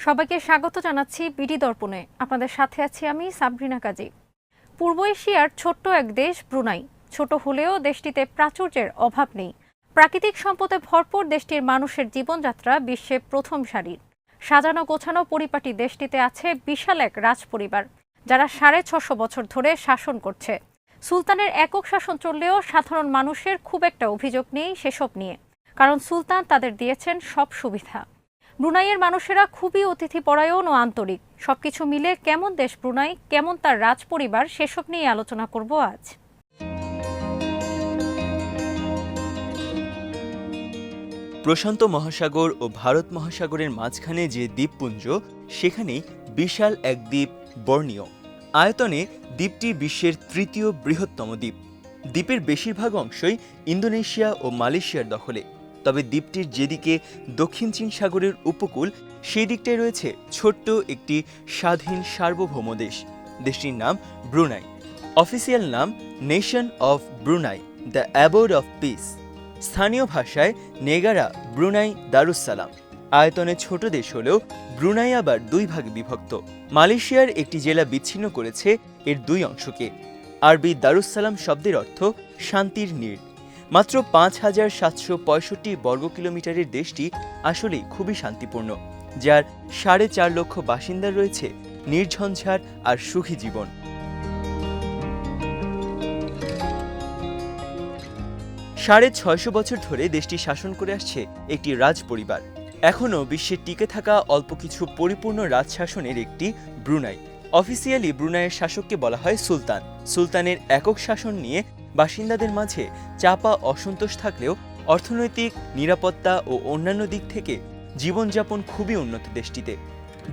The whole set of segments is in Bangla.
সবাইকে স্বাগত জানাচ্ছি বিডি দর্পণে। আপনাদের সাথে আছি আমি সাবরিনা কাজী। পূর্ব এশিয়ার ছোট্ট এক দেশ ব্রুনাই। ছোট হলেও দেশটিতে প্রাচুর্যের অভাব নেই। প্রাকৃতিক সম্পদে ভরপুর দেশটির মানুষের জীবনযাত্রা বিশ্বে প্রথম সারির। সাজানো গোছানো পরিপাটি দেশটিতে আছে বিশাল এক রাজপরিবার, যারা 650 বছর ধরে শাসন করছে। সুলতানের একক শাসন চললেও সাধারণ মানুষের খুব একটা অভিযোগ নেই সেসব নিয়ে, কারণ সুলতান তাদের দিয়েছেন সব সুবিধা। ব্রুনাইয়ের মানুষেরা খুবই অতিথিপরায়ণ ও আন্তরিক। সবকিছু মিলে কেমন দেশ ব্রুনাই, কেমন তার রাজপরিবার, সেসব নিয়ে আলোচনা করব আজ। প্রশান্ত মহাসাগর ও ভারত মহাসাগরের মাঝখানে যে দ্বীপপুঞ্জ, সেখানেই বিশাল এক দ্বীপ বর্নিও। আয়তনে দ্বীপটি বিশ্বের তৃতীয় বৃহত্তম দ্বীপ। দ্বীপের বেশিরভাগ অংশই ইন্দোনেশিয়া ও মালয়েশিয়ার দখলে। তবে দ্বীপটির যেদিকে দক্ষিণ চীন সাগরের উপকূল, সেই দিকটায় রয়েছে ছোট্ট একটি স্বাধীন সার্বভৌম দেশ। দেশটির নাম ব্রুনাই। অফিসিয়াল নাম nation of Brunei, the aboard of piece. স্থানীয় ভাষায় নেগারা ব্রুনাই দারুসসালাম। আয়তনে ছোট দেশ হলেও ব্রুনাই আবার দুই ভাগে বিভক্ত। মালয়েশিয়ার একটি জেলা বিচ্ছিন্ন করেছে এর দুই অংশকে। আরবি দারুসসালাম শব্দের অর্থ শান্তির নীড়। মাত্র ৫,৭৬৫ বর্গ কিলোমিটারের দেশটি আসলে খুবই শান্তিপূর্ণ, যার ৪.৫ লক্ষ বাসিন্দার রয়েছে নির্ঝঞ্ঝাট আর সুখী জীবন। সাড়ে ৬০০ বছর ধরে দেশটি শাসন করে আসছে একটি রাজপরিবার। এখনও বিশ্বে টিকে থাকা অল্প কিছু পরিপূর্ণ রাজশাসনের একটি ব্রুনাই। অফিসিয়ালি ব্রুনাইয়ের শাসককে বলা হয় সুলতান। সুলতানের একক শাসন নিয়ে বাসিন্দাদের মাঝে চাপা অসন্তোষ থাকলেও অর্থনৈতিক, নিরাপত্তা ও অন্যান্য দিক থেকে জীবনযাপন খুবই উন্নত দেশটিতে।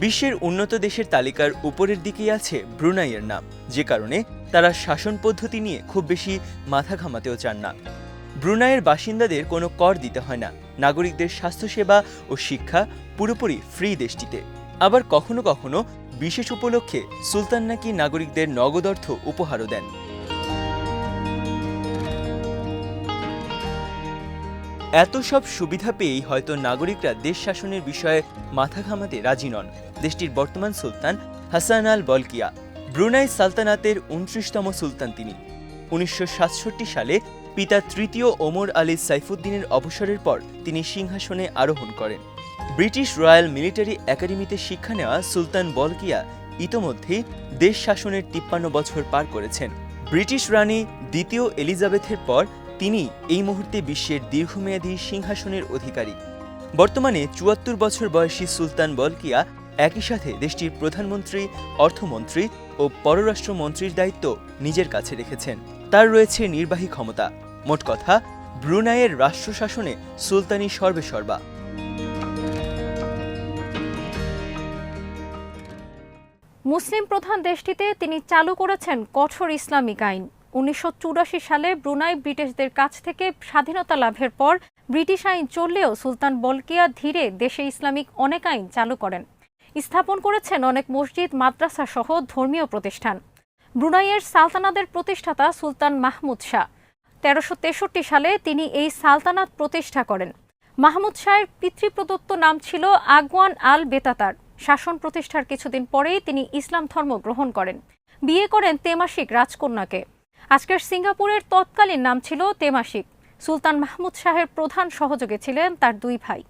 বিশ্বের উন্নত দেশের তালিকার উপরের দিকেই আছে ব্রুনাইয়ের নাম, যে কারণে তারা শাসন পদ্ধতি নিয়ে খুব বেশি মাথা ঘামাতেও চান না। ব্রুনাইয়ের বাসিন্দাদের কোনো কর দিতে হয় না। নাগরিকদের স্বাস্থ্যসেবা ও শিক্ষা পুরোপুরি ফ্রি দেশটিতে। আবার কখনো কখনো বিশেষ উপলক্ষে সুলতান নাকি নাগরিকদের নগদ অর্থ উপহারও দেন। এত সব সুবিধা পেয়েই হয়তো নাগরিকরা দেশ শাসনের বিষয়ে মাথা ঘামাতে রাজি নন। দেশটির বর্তমান সুলতান হাসান আল বলকিয়া। ব্রুনাই সালতানাতের ২৯তম সুলতান তিনি। ১৯৬৭ সালে পিতা তৃতীয় ওমর আলী সাইফুদ্দিনের অবসরের পর তিনি সিংহাসনে আরোহণ করেন। ব্রিটিশ রয়্যাল মিলিটারি একাডেমিতে শিক্ষা নেওয়া সুলতান বলকিয়া ইতোমধ্যেই দেশ শাসনের ৫৩ বছর পার করেছেন। ব্রিটিশ রানী দ্বিতীয় এলিজাবেথের পর তিনি এই মুহূর্তে বিশ্বের দীর্ঘমেয়াদী সিংহাসনের অধিকারী। বর্তমানে ৭৪ বছর বয়সী সুলতান বলকিয়া একই সাথে দেশটির প্রধানমন্ত্রী, অর্থমন্ত্রী ও পররাষ্ট্রমন্ত্রীর দায়িত্ব নিজের কাছে রেখেছেন। তার রয়েছে নির্বাহী ক্ষমতা। মোট কথা, ব্রুনাইয়ের রাষ্ট্র শাসনে সুলতানি সর্বেসর্বা। মুসলিম প্রধান দেশটিতে তিনি চালু করেছেন কঠোর ইসলামিক আইন। ১৯৮৪ সালে ব্রুনাই ব্রিটিশদের কাছ থেকে স্বাধীনতা লাভের পর ব্রিটিশ আইন চললেও সুলতান বলকিয়া ধীরে দেশে ইসলামিক অনেক আইন চালু করেন। স্থাপন করেছেন অনেক মসজিদ, মাদ্রাসা সহ ধর্মীয় প্রতিষ্ঠান। ব্রুনাইয়ের সালতানাতের প্রতিষ্ঠাতা সুলতান মাহমুদ শাহ। ১৩৬৩ সালে তিনি এই সালতানাত প্রতিষ্ঠা করেন। মাহমুদ শাহের পিতৃপ্রদত্ত নাম ছিল আগওয়ান আল বেতাতার। শাসন প্রতিষ্ঠার কিছুদিন পরেই তিনি ইসলাম ধর্ম গ্রহণ করেন। বিয়ে করেন তেমাসিক রাজকন্যাকে। আজকের সিঙ্গাপুরের তৎকালীন নাম ছিল তেমাসিক। সুলতান মাহমুদ শাহের প্রধান সহযোগী ছিলেন তার দুই ভাই।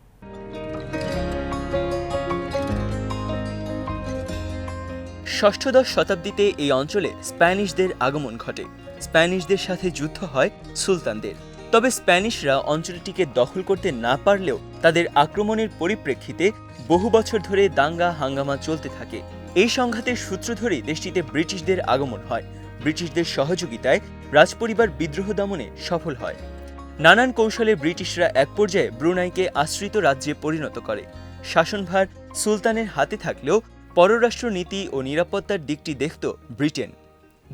ষষ্ঠদশ শতাব্দীতে এই অঞ্চলে স্প্যানিশদের আগমন ঘটে। স্প্যানিশদের সাথে যুদ্ধ হয় সুলতানদের। তবে স্প্যানিশরা অঞ্চলটিকে দখল করতে না পারলেও তাদের আক্রমণের পরিপ্রেক্ষিতে বহু বছর ধরে দাঙ্গা হাঙ্গামা চলতে থাকে। এই সংঘাতের সূত্র ধরেই দেশটিতে ব্রিটিশদের আগমন হয়। ব্রিটিশদের সহযোগিতায় রাজপরিবার বিদ্রোহ দমনে সফল হয়। নানান কৌশলে ব্রিটিশরা এক পর্যায়ে ব্রুনাইকে আশ্রিত রাজ্যে পরিণত করে। শাসনভার সুলতানের হাতে থাকলেও পররাষ্ট্র নীতি ও নিরাপত্তার দিকটি দেখত ব্রিটেন।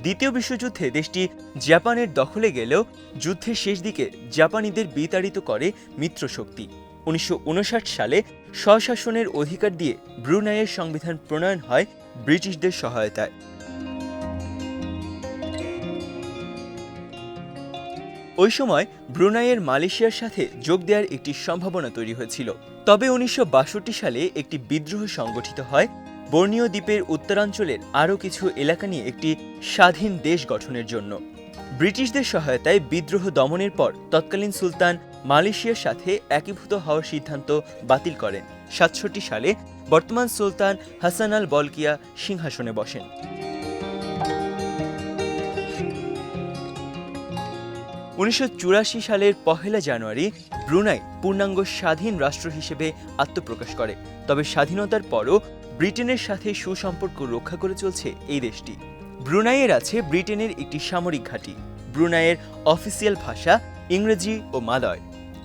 দ্বিতীয় বিশ্বযুদ্ধে দেশটি জাপানের দখলে গেলেও যুদ্ধের শেষ দিকে জাপানিদের বিতাড়িত করে মিত্রশক্তি। ১৯৫৯ সালে স্বশাসনের অধিকার দিয়ে ব্রুনাইয়ের সংবিধান প্রণয়ন হয় ব্রিটিশদের সহায়তায়। ওই সময় ব্রুনাইয়ের মালয়েশিয়ার সাথে যোগ দেওয়ার একটি সম্ভাবনা তৈরি হয়েছিল। তবে 1962 সালে একটি বিদ্রোহ সংগঠিত হয় বর্নিও দ্বীপের উত্তরাঞ্চলের আরও কিছু এলাকা নিয়ে একটি স্বাধীন দেশ গঠনের জন্য। ব্রিটিশদের সহায়তায় বিদ্রোহ দমনের পর তৎকালীন সুলতান মালয়েশিয়ার সাথে একীভূত হওয়ার সিদ্ধান্ত বাতিল করেন। 67 সালে বর্তমান সুলতান হাসান আল বলকিয়া সিংহাসনে বসেন। 1984 সালের 1 জানুয়ারি ব্রুনাই পূর্ণাঙ্গ স্বাধীন রাষ্ট্র হিসেবে আত্মপ্রকাশ করে। তবে স্বাধীনতার পরও ব্রিটেনের সাথে সুসম্পর্ক রক্ষা করে চলছে এই দেশটি। ব্রুনাইয়ের আছে ব্রিটেনের একটি সামরিক ঘাঁটি। ব্রুনাইয়ের অফিসিয়াল ভাষা ইংরেজি ও মালয়।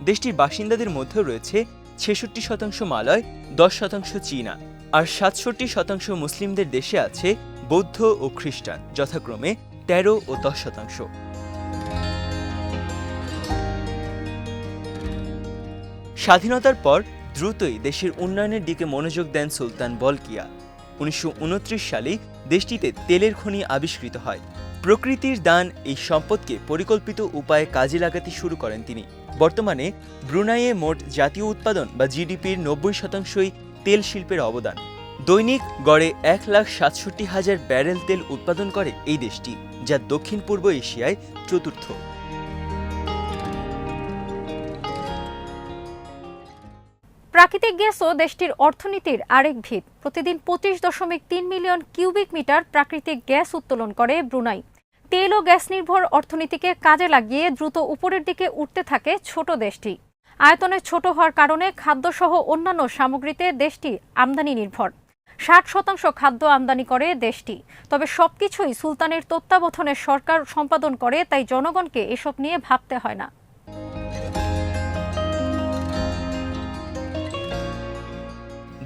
দেশটির বাসিন্দাদের মধ্যে রয়েছে 66% মালয়, 10% চীনা, আর 67% মুসলিমদের দেশে আছে বৌদ্ধ ও খ্রিস্টান, যথাক্রমে 13 ও 10%। স্বাধীনতার পর দ্রুতই দেশের উন্নয়নের দিকে মনোযোগ দেন সুলতান বলকিয়া। 1929 সালে দেশটিতে তেলের খনি আবিষ্কৃত হয়। প্রকৃতির দান এই সম্পদকে পরিকল্পিত উপায়ে কাজে লাগাতে শুরু করেন তিনি। বর্তমানে ব্রুনাইয়ে মোট জাতীয় উৎপাদন বা জিডিপির 90%ই তেল শিল্পের অবদান। দৈনিক গড়ে 1,67,000 ব্যারেল তেল উৎপাদন করে এই দেশটি, যা দক্ষিণ পূর্ব এশিয়ায় চতুর্থ। প্রাকৃতিক গ্যাসও দেশটির অর্থনীতির আরেক ভিত। প্রতিদিন 25.3 মিলিয়ন কিউবিক মিটার প্রাকৃতিক গ্যাস উত্তোলন করে ব্রুনাই। তেল ও গ্যাস নির্ভর অর্থনীতিকে কাজে লাগিয়ে দ্রুত উপরের দিকে উঠতে থাকে ছোট দেশটি। আয়তনে ছোট হওয়ার কারণে খাদ্যসহ অন্যান্য সামগ্রীতে দেশটি আমদানি নির্ভর। 60% খাদ্য আমদানি করে দেশটি। তবে সবকিছুই সুলতানের তত্ত্বাবধানে সরকার সম্পাদন করে, তাই জনগণকে এসব নিয়ে ভাবতে হয় না।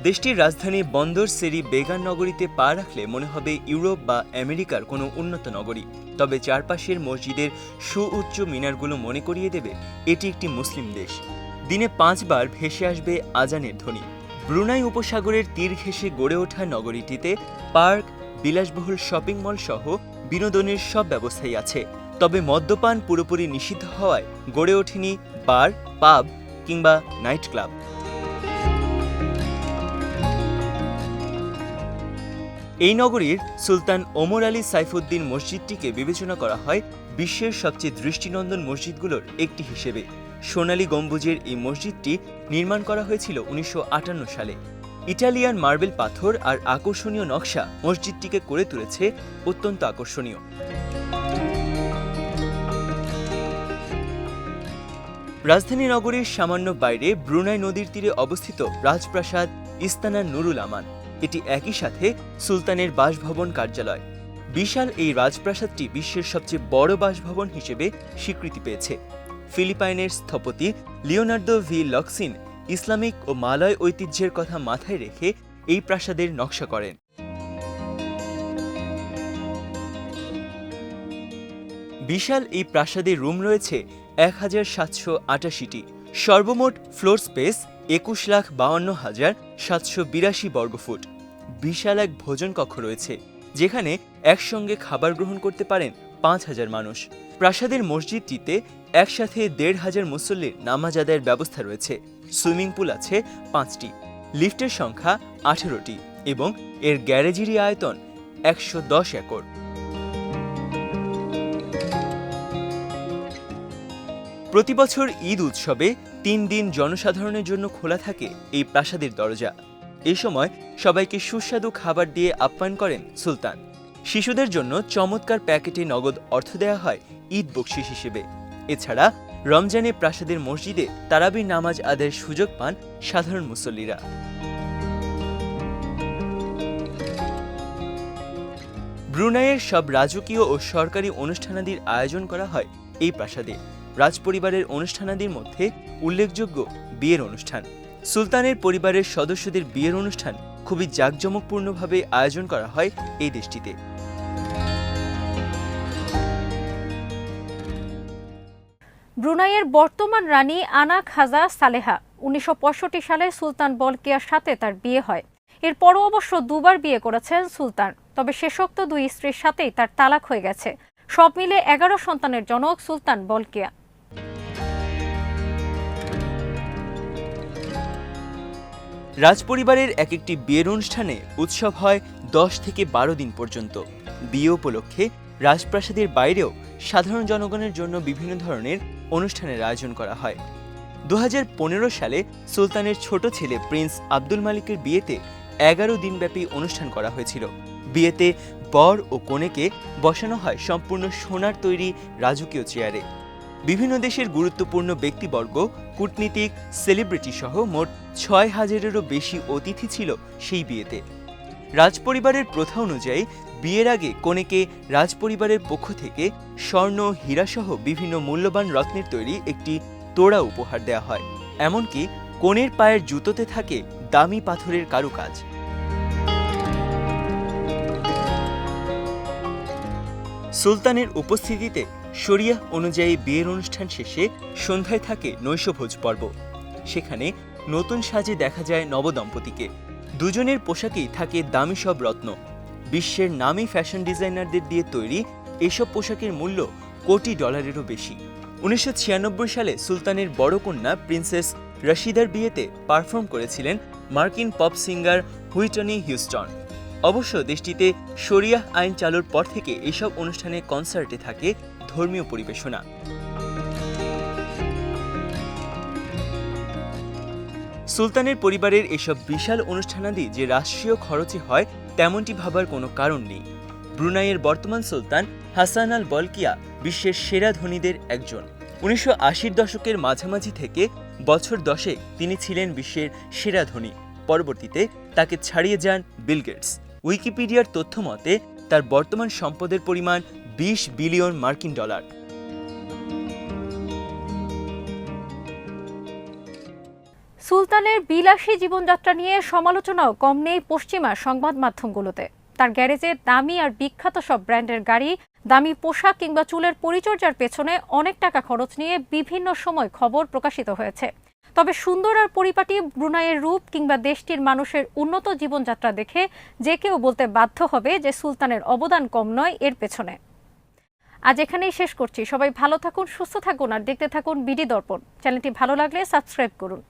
দেশটির রাজধানী বন্দর সেরি বেগান নগরীতে পা রাখলে মনে হবে ইউরোপ বা আমেরিকার কোনো উন্নত নগরী। তবে চারপাশের মসজিদের সুউচ্চ মিনারগুলো মনে করিয়ে দেবে এটি একটি মুসলিম দেশ। দিনে 5 বার ভেসে আসবে আজানের ধ্বনি। ব্রুনাই উপসাগরের তীর ঘেঁষে গড়ে ওঠা নগরীটিতে পার্ক, বিলাসবহুল শপিং মল সহ বিনোদনের সব ব্যবস্থাই আছে। তবে মদ্যপান পুরোপুরি নিষিদ্ধ হওয়ায় গড়ে ওঠেনি বার, পাব কিংবা নাইট ক্লাব। এই নগরীর সুলতান ওমর আলী সাইফুদ্দিন মসজিদটিকে বিবেচনা করা হয় বিশ্বের সবচেয়ে দৃষ্টিনন্দন মসজিদগুলোর একটি হিসেবে। সোনালী গম্বুজের এই মসজিদটি নির্মাণ করা হয়েছিল 1958 সালে। ইটালিয়ান মার্বেল পাথর আর আকর্ষণীয় নকশা মসজিদটিকে করে তুলেছে অত্যন্ত আকর্ষণীয়। রাজধানী নগরীর সামান্য বাইরে ব্রুনাই নদীর তীরে অবস্থিত রাজপ্রাসাদ ইস্তানা নুরুল আমান। এটি একই সাথে সুলতানের বাসভবন কার্যালয়। বিশাল এই রাজপ্রাসাদটি বিশ্বের সবচেয়ে বড় বাসভবন হিসেবে স্বীকৃতি পেয়েছে। ফিলিপাইনের স্থপতি লিওনার্দো ভি লক্সিন ইসলামিক ও মালয় ঐতিহ্যের কথা মাথায় রেখে এই প্রাসাদের নকশা করেন। বিশাল এই প্রাসাদের রুম রয়েছে 1788টি। সর্বমোট ফ্লোর স্পেস 21,52,782 বর্গফুট। বিশাল এক ভোজন কক্ষ রয়েছে, যেখানে একসঙ্গে খাবার গ্রহণ করতে পারেন 5,000 মানুষ। প্রাসাদের মসজিদটিতে একসাথে 1,500 মুসল্লির নামাজ আদায়ের ব্যবস্থা রয়েছে। সুইমিং পুল আছে 5টি, লিফটের সংখ্যা 18টি এবং এর গ্যারেজেরই আয়তন 110 একর। প্রতি বছর ঈদ উৎসবে 3 দিন জনসাধারণের জন্য খোলা থাকে এই প্রাসাদের দরজা। এই সময় সবাইকে সুস্বাদু খাবার দিয়ে আপ্যায়ন করেন সুলতান। শিশুদের জন্য চমৎকার প্যাকেটে নগদ অর্থ দেওয়া হয় ঈদ বকশিশ হিসেবে। এছাড়া রমজানে প্রাসাদের মসজিদে তারাবির নামাজ আদায়ের সুযোগ পান সাধারণ মুসল্লিরা। ব্রুনাইয়ের সব রাজকীয় ও সরকারি অনুষ্ঠানাদির আয়োজন করা হয় এই প্রাসাদে। রাজপরিবারের অনুষ্ঠানাদির মধ্যে উল্লেখযোগ্য বিয়ের অনুষ্ঠান। সুলতানের পরিবারের সদস্যদের বিয়ের অনুষ্ঠান খুবই জাঁকজমকপূর্ণভাবে আয়োজন করা হয় এই দেশটিতে। ব্রুনাইয়ের বর্তমান রানী আনা খাজা সালেহা 1965 সালে সুলতান বলকিয়ার সাথে তার বিয়ে হয়। এরপরও অবশ্য 2বার বিয়ে করেছেন সুলতান। তবে শেষোক্ত 2 স্ত্রীর সাথেই তার তালাক হয়ে গেছে। সব মিলে 11 সন্তানের জনক সুলতান বলকিয়া। রাজপরিবারের এক একটি বিয়ের অনুষ্ঠানে উৎসব হয় 10 থেকে 12 দিন পর্যন্ত। বিয়ে উপলক্ষে রাজপ্রাসাদের বাইরেও সাধারণ জনগণের জন্য বিভিন্ন ধরনের অনুষ্ঠানের আয়োজন করা হয়। 2015 সালে সুলতানের ছোট ছেলে প্রিন্স আব্দুল মালিকের বিয়েতে 11 দিনব্যাপী অনুষ্ঠান করা হয়েছিল। বিয়েতে বর ও কনেকে বসানো হয় সম্পূর্ণ সোনার তৈরি রাজকীয় চেয়ারে। বিভিন্ন দেশের গুরুত্বপূর্ণ ব্যক্তিবর্গ, কূটনীতিক, সেলিব্রিটি সহ মোট 6000-এরও বেশি অতিথি ছিল সেই বিয়েতে। রাজপরিবারের প্রথা অনুযায়ী বিয়ের আগে কনেকে রাজপরিবারের পক্ষ থেকে স্বর্ণ, হীরাসহ বিভিন্ন মূল্যবান রত্নের তৈরি একটি তোড়া উপহার দেওয়া হয়। এমনকি কনের পায়ের জুতোতে থাকে দামি পাথরের কারুকাজ। সুলতানের উপস্থিতিতে শরিয়াহ অনুযায়ী বিয়ের অনুষ্ঠান শেষে সন্ধ্যায় থাকে নৈশভোজ পর্ব। সেখানে নতুন সাজে দেখা যায় নবদম্পতিকে। দুজনের পোশাকেই থাকে দামি সব রত্ন। বিশ্বের নামী ফ্যাশন ডিজাইনারদের দিয়ে তৈরি এসব পোশাকের মূল্য কোটি ডলারেরও বেশি। 1996 সালে সুলতানের বড় কন্যা প্রিন্সেস রশিদার বিয়েতে পারফর্ম করেছিলেন মার্কিন পপ সিঙ্গার হুইটনি হিউস্টন। অবশ্য দেশটিতে শরিয়াহ আইন চালুর পর থেকে এসব অনুষ্ঠানে কনসার্টে থাকে ধর্মীয় পরিবেশনা। সুলতানের পরিবারের এসব বিশাল অনুষ্ঠানাদি যে রাষ্ট্রীয় খরচে হয় তেমনটি ভাবার কোনো কারণ নেই। ব্রুনাইয়ের বর্তমান সুলতান হাসান আল বলকিয়া বিশ্বের সেরা ধনীদের একজন। 1980-র দশকের মাঝামাঝি থেকে বছর 10 তিনি ছিলেন বিশ্বের সেরা ধনী। পরবর্তীতে তাকে ছাড়িয়ে যান বিল গেটস। উইকিপিডিয়ার তথ্য মতে তার বর্তমান সম্পদের পরিমাণ 20 বিলিয়ন মার্কিন ডলার। সুলতানের বিলাসী জীবনযাত্রা নিয়ে সমালোচনাও কম নেই পশ্চিমা সংবাদ মাধ্যমগুলোতে। তার গ্যারেজে দামি আর বিখ্যাত সব ব্র্যান্ডের গাড়ি, দামি পোশাক কিংবা চুলের পরিচর্যার পেছনে অনেক টাকা খরচ নিয়ে বিভিন্ন সময় খবর প্রকাশিত হয়েছে। তবে সুন্দর আর পরিপাটি ব্রুনাইয়ের রূপ কিংবা দেশটির মানুষের উন্নত জীবনযাত্রা দেখে যে কেউ বলতে বাধ্য হবে যে সুলতানের অবদান কম নয় এর পেছনে। আজ এখানেই শেষ করছি। সবাই ভালো থাকুন, সুস্থ থাকুন আর দেখতে থাকুন বিডি দর্পণ। চ্যানেলটি ভালো লাগলে সাবস্ক্রাইব করুন।